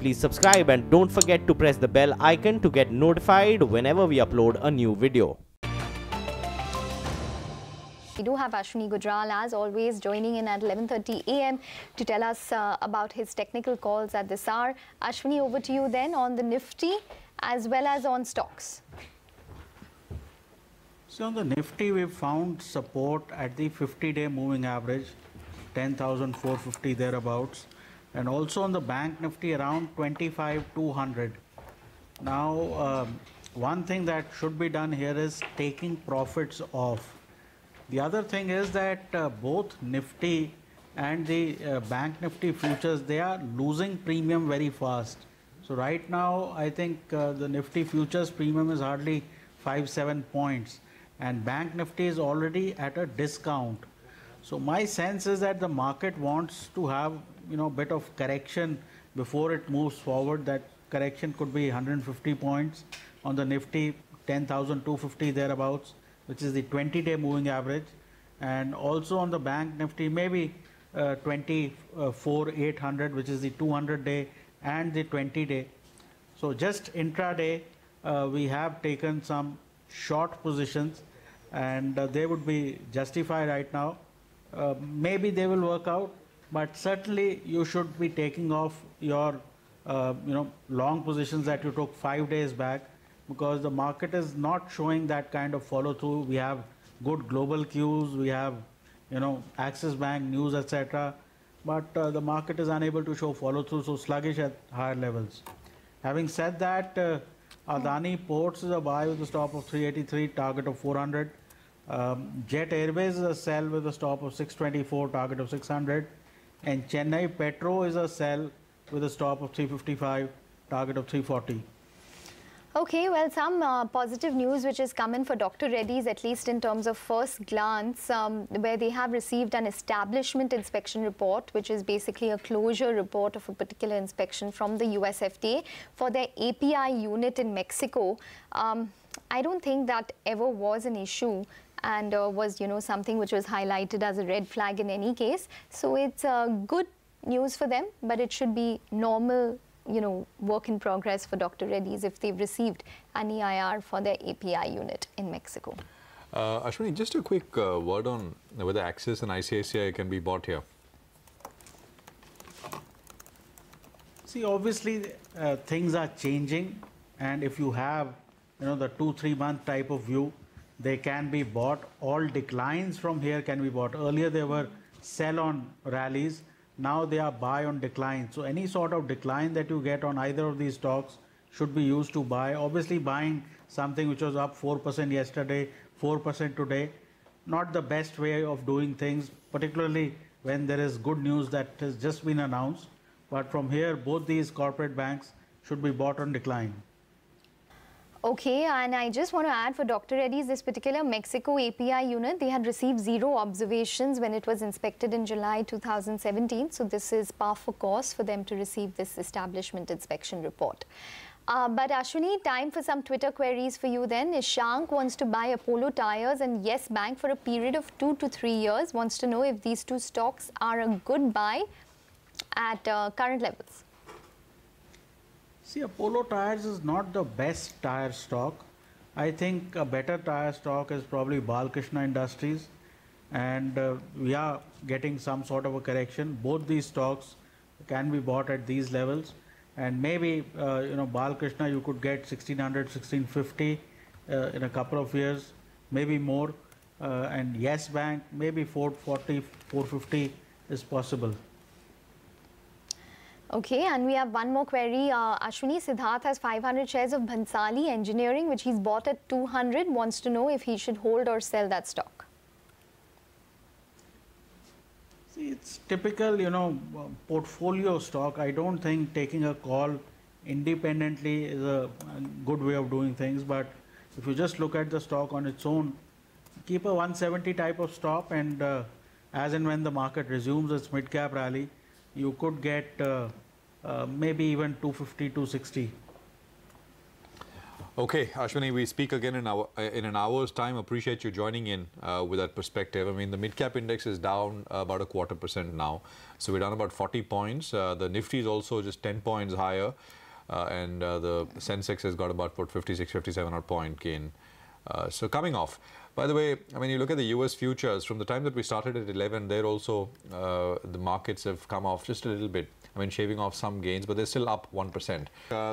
please subscribe and don't forget to press the bell icon to get notified whenever we upload a new video. We do have Ashwani Gujral, as always, joining in at 11:30 a.m. to tell us about his technical calls at this hour. Ashwani, over to you then on the Nifty as well as on stocks. So on the Nifty, we've found support at the 50-day moving average, 10,450 thereabouts, and also on the Bank Nifty around 25,200. Now, one thing that should be done here is taking profits off. The other thing is that both Nifty and the Bank Nifty futures, they are losing premium very fast. So right now, I think the Nifty futures premium is hardly 5-7 points, and Bank Nifty is already at a discount. So my sense is that the market wants to have a bit of correction before it moves forward. That correction could be 150 points on the Nifty, 10,250 thereabouts, which is the 20-day moving average, and also on the Bank Nifty maybe 24,800, which is the 200-day and the 20-day. So just intraday, we have taken some short positions, and they would be justified right now. Maybe they will work out, but certainly you should be taking off your long positions that you took 5 days back, because the market is not showing that kind of follow through. We have good global cues, we have Axis Bank news, etc., but the market is unable to show follow through, so sluggish at higher levels. Having said that, Adani Ports is a buy with a stop of 383, target of 400. Jet Airways is a sell with a stop of 624, target of 600, and Chennai Petro is a sell with a stop of 355, target of 340. Okay, well, some positive news which has come in for Dr. Reddy's, at least in terms of first glance, where they have received an establishment inspection report, which is basically a closure report of a particular inspection from the US FDA for their API unit in Mexico. I don't think that ever was an issue, and was something which was highlighted as a red flag in any case. So it's good news for them, but it should be normal work in progress for Dr. Reddy's if they've received an EIR for their API unit in Mexico. Ashwani, just a quick word on whether Axis and ICICI can be bought here. See, obviously things are changing, and if you have the 2-3 month type of view, they can be bought. All declines from here can be bought. Earlier they were sell on rallies. Now they are buy on decline. So any sort of decline that you get on either of these stocks should be used to buy. Obviously, buying something which was up 4% yesterday, 4% today, not the best way of doing things, particularly when there is good news that has just been announced. But from here, both these corporate banks should be bought on decline. Okay, and I just want to add for Dr. Reddy's, this particular Mexico API unit, they had received 0 observations when it was inspected in July 2017. So this is par for course for them to receive this establishment inspection report. But Ashwani, time for some Twitter queries for you then. Ishank wants to buy Apollo Tyres and Yes Bank for a period of 2 to 3 years. Wants to know if these two stocks are a good buy at current levels. See, Apollo Tyres is not the best tire stock. I think a better tire stock is probably Balkrishna Industries, and we are getting some sort of a correction. Both these stocks can be bought at these levels, and maybe Balkrishna you could get 1600, 1650 in a couple of years, maybe more, and Yes Bank maybe 440, 450 is possible. Okay, and we have one more query. Ashwani, Siddharth has 500 shares of Bhansali Engineering, which he's bought at 200. Wants to know if he should hold or sell that stock. See, it's typical, portfolio stock. I don't think taking a call independently is a good way of doing things. But if you just look at the stock on its own, keep a 170 type of stop, and as and when the market resumes its mid-cap rally, you could get maybe even 250, 260. Okay, Ashwani, we speak again in an hour's time. Appreciate you joining in with that perspective. I mean, the mid-cap index is down about 0.25% now. So we're down about 40 points. The Nifty is also just 10 points higher. And the Sensex has got about 56, 57 odd point gain. So coming off. By the way, I mean, you look at the US futures, from the time that we started at 11, there also the markets have come off just a little bit. I mean, shaving off some gains, but they're still up 1%.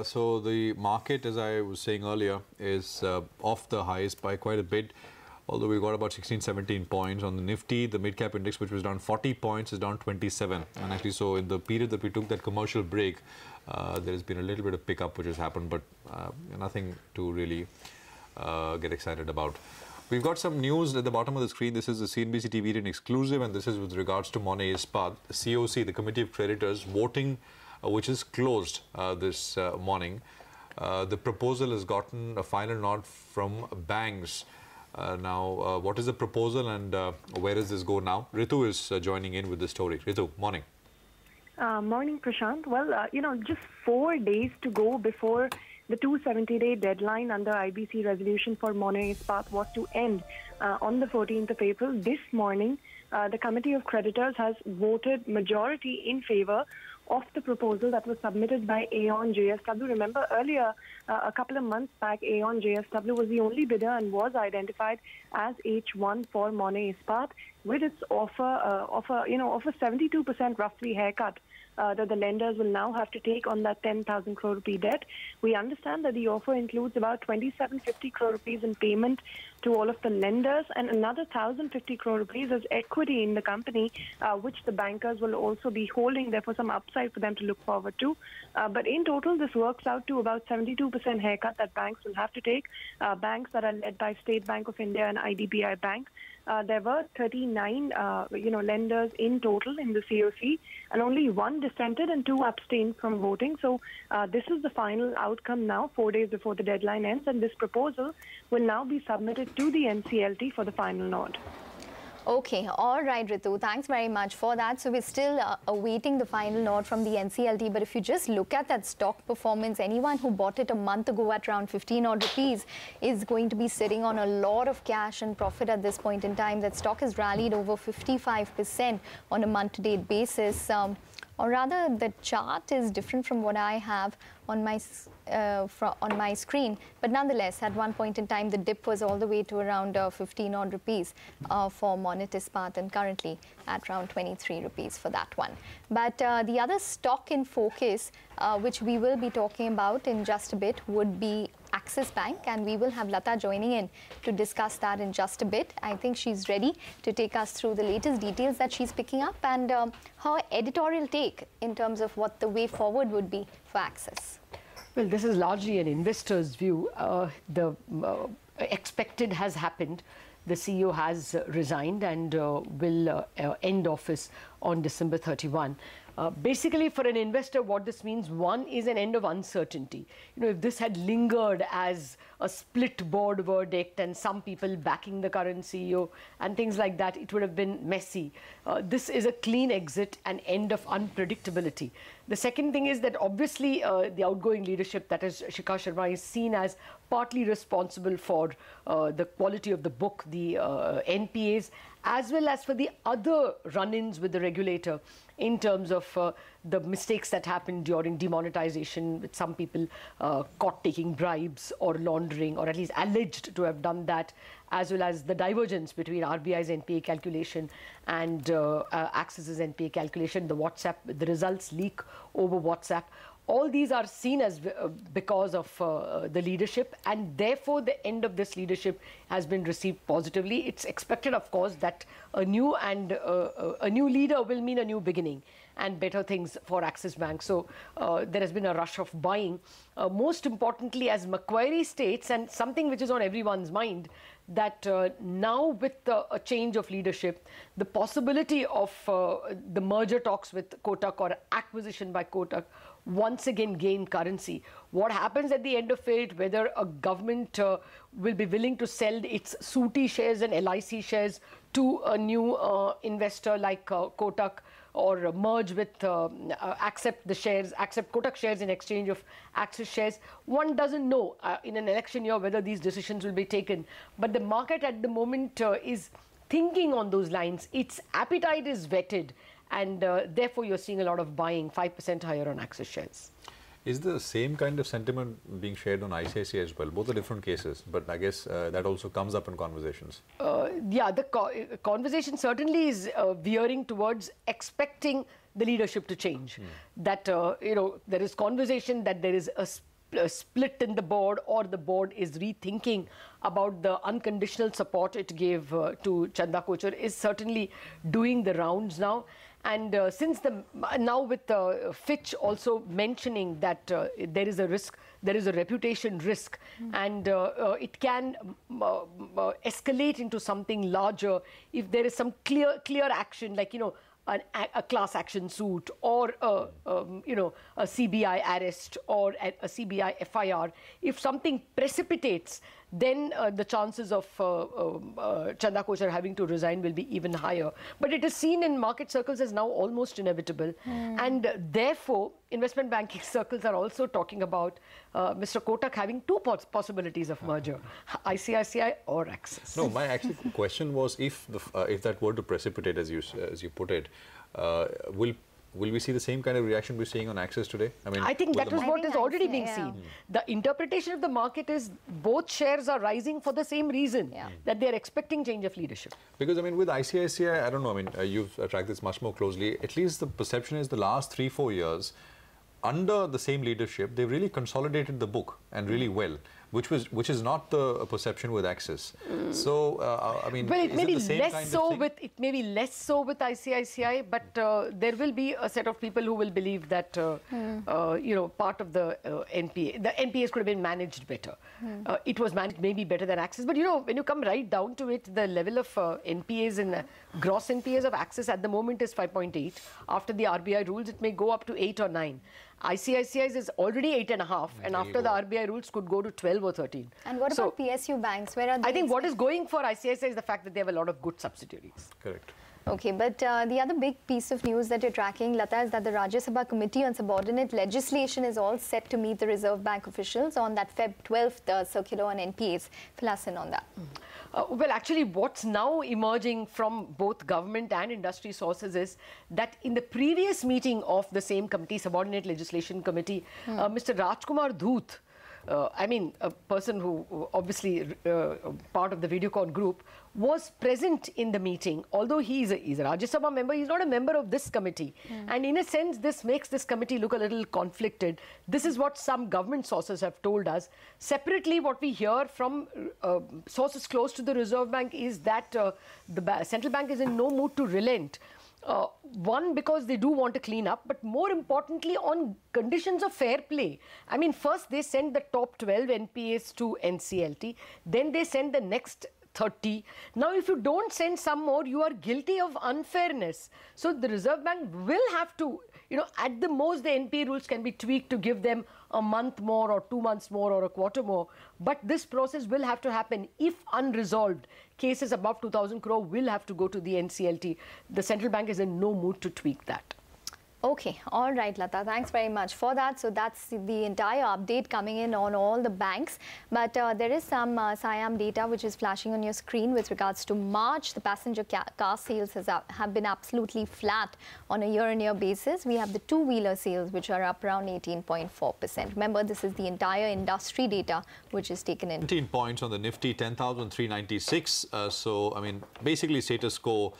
So the market, as I was saying earlier, is off the highs by quite a bit. Although we got about 16, 17 points on the Nifty, the mid-cap index, which was down 40 points, is down 27. And actually, so in the period that we took that commercial break, there's been a little bit of pickup which has happened, but nothing to really get excited about. We've got some news at the bottom of the screen. This is the CNBC TV18 exclusive, and this is with regards to Monet Ispat, the COC, the Committee of Creditors, voting, which is closed this morning. The proposal has gotten a final nod from banks. Now, what is the proposal and where does this go now? Ritu is joining in with the story. Ritu, morning. Morning, Prashant. Well, just 4 days to go before the 270-day deadline under IBC resolution for Monet Ispat was to end on the 14th of April. This morning, the Committee of Creditors has voted majority in favor of the proposal that was submitted by Aon JSW. Remember, earlier, a couple of months back, Aon JSW was the only bidder and was identified as H1 for Monet Ispat, with its offer 72% roughly haircut that the lenders will now have to take on that 10,000 crore rupee debt. We understand that the offer includes about 2,750 crore rupees in payment to all of the lenders and another 1,050 crore rupees as equity in the company, which the bankers will also be holding, therefore some upside for them to look forward to. But in total, this works out to about 72% haircut that banks will have to take, banks that are led by State Bank of India and IDBI Bank. There were 39, lenders in total in the COC, and only one dissented and two abstained from voting. So this is the final outcome now, 4 days before the deadline ends, and this proposal will now be submitted to the NCLT for the final nod. Okay, all right, Ritu, thanks very much for that. So we're still awaiting the final nod from the NCLT, but if you just look at that stock performance, anyone who bought it a month ago at around 15 odd rupees is going to be sitting on a lot of cash and profit at this point in time. That stock has rallied over 55% on a month-to-date basis. Or rather, the chart is different from what I have on my screen. But nonetheless, at one point in time, the dip was all the way to around 15 odd rupees for Monet Ispat, and currently at around 23 rupees for that one. But the other stock in focus, which we will be talking about in just a bit, would be Axis Bank, and we will have Lata joining in to discuss that in just a bit. I think she's ready to take us through the latest details that she's picking up and her editorial take in terms of what the way forward would be for Axis. Well, this is largely an investor's view. The expected has happened. The CEO has resigned and will end office on December 31. Basically, for an investor, what this means, one, is an end of uncertainty. If this had lingered as a split board verdict and some people backing the current CEO and things like that, it would have been messy. This is a clean exit and end of unpredictability. The second thing is that obviously the outgoing leadership, that is Shikha Sharma, is seen as partly responsible for the quality of the book, the NPAs, as well as for the other run-ins with the regulator in terms of the mistakes that happened during demonetization, with some people caught taking bribes or laundering, or at least alleged to have done that, as well as the divergence between RBI's NPA calculation and Axis's NPA calculation, the results leak over WhatsApp. All these are seen as because of the leadership, and therefore the end of this leadership has been received positively. It's expected, of course, that a new leader will mean a new beginning and better things for Axis Bank. So there has been a rush of buying. Most importantly, as Macquarie states, and something which is on everyone's mind, that now with a change of leadership, the possibility of the merger talks with Kotak or acquisition by Kotak once again gain currency. What happens at the end of it, whether a government will be willing to sell its SUTI shares and LIC shares to a new investor like Kotak, or merge with, accept Kotak shares in exchange of Axis shares. One doesn't know in an election year whether these decisions will be taken. But the market at the moment is thinking on those lines. Its appetite is whetted, and therefore you're seeing a lot of buying, 5% higher on Axis shares. Is the same kind of sentiment being shared on ICICI as well? Both are different cases, but I guess that also comes up in conversations. Yeah, the conversation certainly is veering towards expecting the leadership to change. That, there is conversation that there is a split in the board, or the board is rethinking about the unconditional support it gave to Chanda Kochhar, is certainly doing the rounds now. And now with Fitch also mentioning that there is a risk, there is a reputation risk, and it can escalate into something larger if there is some clear action, like, a class action suit, or a CBI arrest, or a CBI FIR. If something precipitates, then the chances of Chanda Kochhar having to resign will be even higher. But it is seen in market circles as now almost inevitable. And therefore, investment banking circles are also talking about Mr. Kotak having two possibilities of merger, ICICI or Axis. No, my actual question was, if that were to precipitate, as you put it, will we see the same kind of reaction we're seeing on Axis today? I think that was what is already being seen. The interpretation of the market is both shares are rising for the same reason, that they're expecting change of leadership. Because, with ICICI, I don't know, you've tracked this much more closely. At least the perception is the last 3-4 years, under the same leadership, they've really consolidated the book, and really well, which is not the perception with Axis. So, well, it may be less so with ICICI, but there will be a set of people who will believe that part of the NPAs could have been managed better. It was managed maybe better than Axis, but when you come right down to it, the level of NPAs and gross NPAs of Axis at the moment is 5.8. After the RBI rules, it may go up to 8 or 9. ICICI's is already 8.5, and after the RBI rules could go to 12 or 13. And what about PSU banks? Where are they? I think what is going for ICICI is the fact that they have a lot of good subsidiaries. Correct. Okay, but the other big piece of news that you're tracking, Lata, is that the Rajya Sabha Committee on Subordinate Legislation is all set to meet the Reserve Bank officials on that Feb 12th circular on NPAs. Fill us in on that. Well, actually, what's now emerging from both government and industry sources is that in the previous meeting of the same committee, Subordinate Legislation Committee, Mr. Rajkumar Dhoot, a person who obviously part of the Videocon group, was present in the meeting. Although he's a Rajya Sabha member, he's not a member of this committee. And in a sense, this makes this committee look a little conflicted. This is what some government sources have told us. Separately, what we hear from sources close to the Reserve Bank is that the central bank is in no mood to relent. One, because they do want to clean up, but more importantly on conditions of fair play. First they send the top 12 NPAs to NCLT, then they send the next 30. Now, if you don't send some more, you are guilty of unfairness. So the Reserve Bank will have to, at the most, the NPA rules can be tweaked to give them a month more, or 2 months more, or a quarter more. But this process will have to happen. If unresolved, cases above 2,000 crore will have to go to the NCLT. The central bank is in no mood to tweak that. Okay, all right, Lata, thanks very much for that. So that's the entire update coming in on all the banks. But there is some SIAM data which is flashing on your screen with regards to March. The passenger car sales have been absolutely flat on a year-on-year basis. We have the two-wheeler sales which are up around 18.4%. Remember, this is the entire industry data which is taken in. 17 points on the Nifty, 10,396. Basically status quo.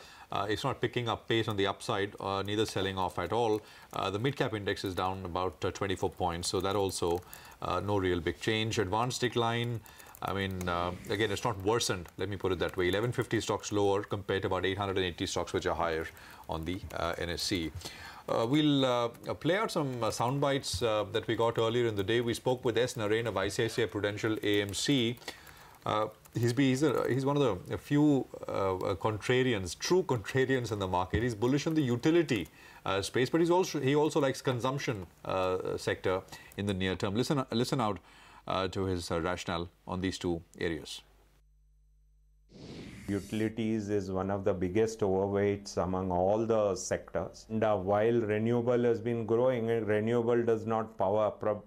It's not picking up pace on the upside, neither selling off at all. The mid-cap index is down about 24 points, so that also no real big change. Advanced decline, again, it's not worsened, let me put it that way. 1150 stocks lower compared to about 880 stocks which are higher on the NSE. We'll play out some sound bites that we got earlier in the day. We spoke with S. Narain of ICICI Prudential AMC. He's one of the few contrarians, true contrarians in the market. He's bullish on the utility space, but he also likes consumption sector in the near term. Listen out to his rationale on these two areas. utilities is one of the biggest overweights among all the sectors. And while renewable has been growing, renewable does not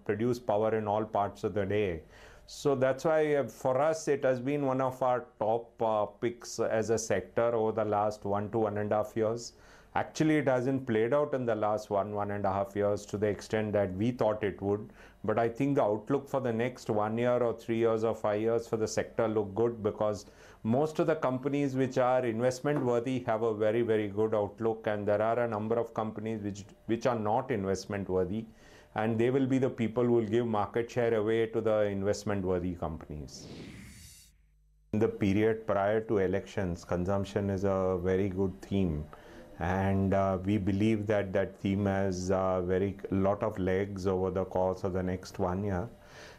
produce power in all parts of the day. So that's why for us it has been one of our top picks as a sector over the last 1 to 1.5 years. Actually, it hasn't played out in the last 1.5 years to the extent that we thought it would. But I think the outlook for the next 1 year or 3 years or 5 years for the sector look good, because most of the companies which are investment worthy have a very, very good outlook, and there are a number of companies which are not investment worthy, and they will be the people who will give market share away to the investment worthy companies. In the period prior to elections, consumption is a very good theme. And we believe that that theme has a lot of legs over the course of the next 1 year.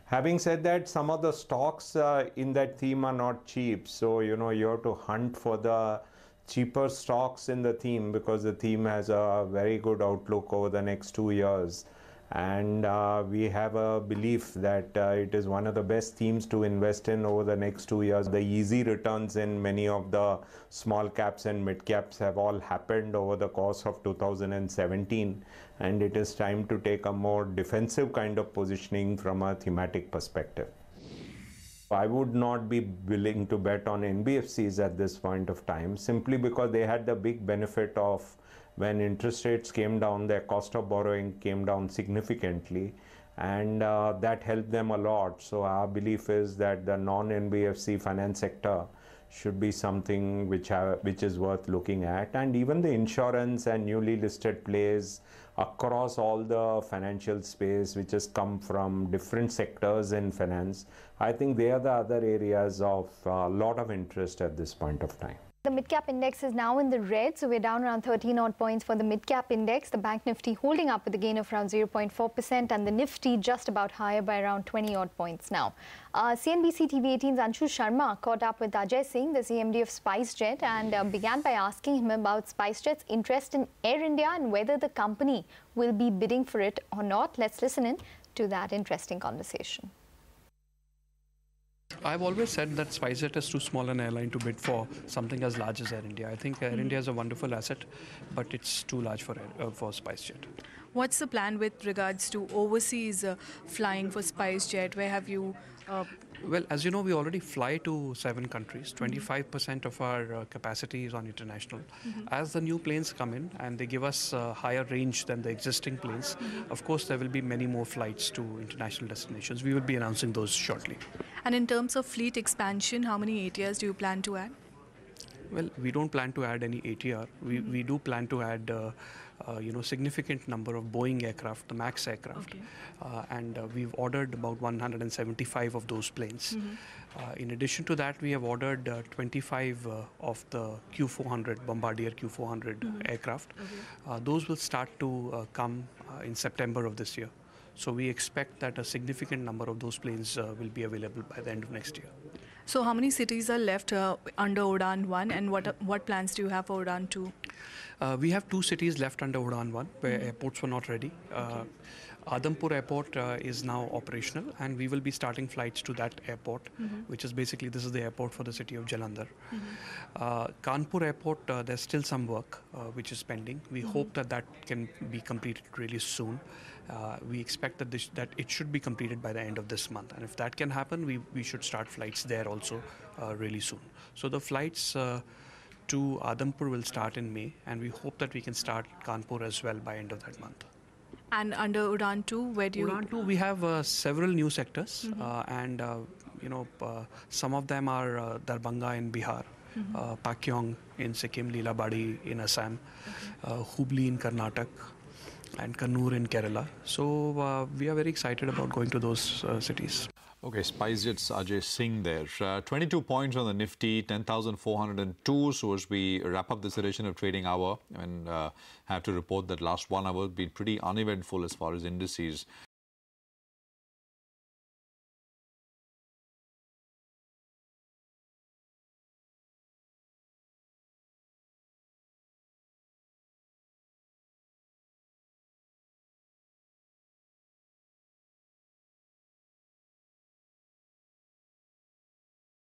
Having said that, some of the stocks in that theme are not cheap. So, you have to hunt for the cheaper stocks in the theme, because the theme has a very good outlook over the next 2 years. And we have a belief that it is one of the best themes to invest in over the next 2 years. The easy returns in many of the small caps and mid caps have all happened over the course of 2017, and it is time to take a more defensive kind of positioning from a thematic perspective. I would not be willing to bet on NBFCs at this point of time, simply because they had the big benefit of when interest rates came down, their cost of borrowing came down significantly, and that helped them a lot. So our belief is that the non-NBFC finance sector should be something which is worth looking at. And even the insurance and newly listed plays across all the financial space, which has come from different sectors in finance, I think they are the other areas of a lot of interest at this point of time. The mid-cap index is now in the red, so we're down around 13 odd points for the mid-cap index. The Bank Nifty holding up with a gain of around 0.4%, and the Nifty just about higher by around 20 odd points now. CNBC TV18's Anshu Sharma caught up with Ajay Singh, the CMD of SpiceJet, and began by asking him about SpiceJet's interest in Air India and whether the company will be bidding for it or not. Let's listen in to that interesting conversation. I've always said that SpiceJet is too small an airline to bid for something as large as Air India. I think Air India is a wonderful asset, but it's too large for SpiceJet. What's the plan with regards to overseas flying for SpiceJet? Where have you... Well, as you know, we already fly to 7 countries. 25% of our capacity is on international. As the new planes come in and they give us a higher range than the existing planes, of course, there will be many more flights to international destinations. We will be announcing those shortly. And in terms of fleet expansion, how many ATRs do you plan to add? Well, we don't plan to add any ATR. We do plan to add significant number of Boeing aircraft, the MAX aircraft, and we've ordered about 175 of those planes. In addition to that, we have ordered 25 of the Q400, Bombardier Q400 aircraft. Those will start to come in September of this year. So we expect that a significant number of those planes will be available by the end of next year. So how many cities are left under Udan 1, and what plans do you have for Udan 2? We have 2 cities left under Udan 1 where airports were not ready. Adampur airport is now operational, and we will be starting flights to that airport, which is basically, this is the airport for the city of Jalandhar. Kanpur airport, there's still some work which is pending. We hope that can be completed really soon. We expect that it should be completed by the end of this month, and if that can happen, we should start flights there also really soon. So the flights to Adampur will start in May, and we hope that we can start Kanpur as well by end of that month. And under Udan 2, where do you... Udan 2, we have several new sectors, and some of them are Darbhanga in Bihar, Pakyong in Sikkim, Lilabadi in Assam, Hubli in Karnataka, and Kannur in Kerala. So we are very excited about going to those cities. Okay, SpiceJet's Ajay Singh there. 22 points on the Nifty, 10,402. So as we wrap up this edition of Trading Hour, and have to report that last 1 hour has been pretty uneventful as far as indices.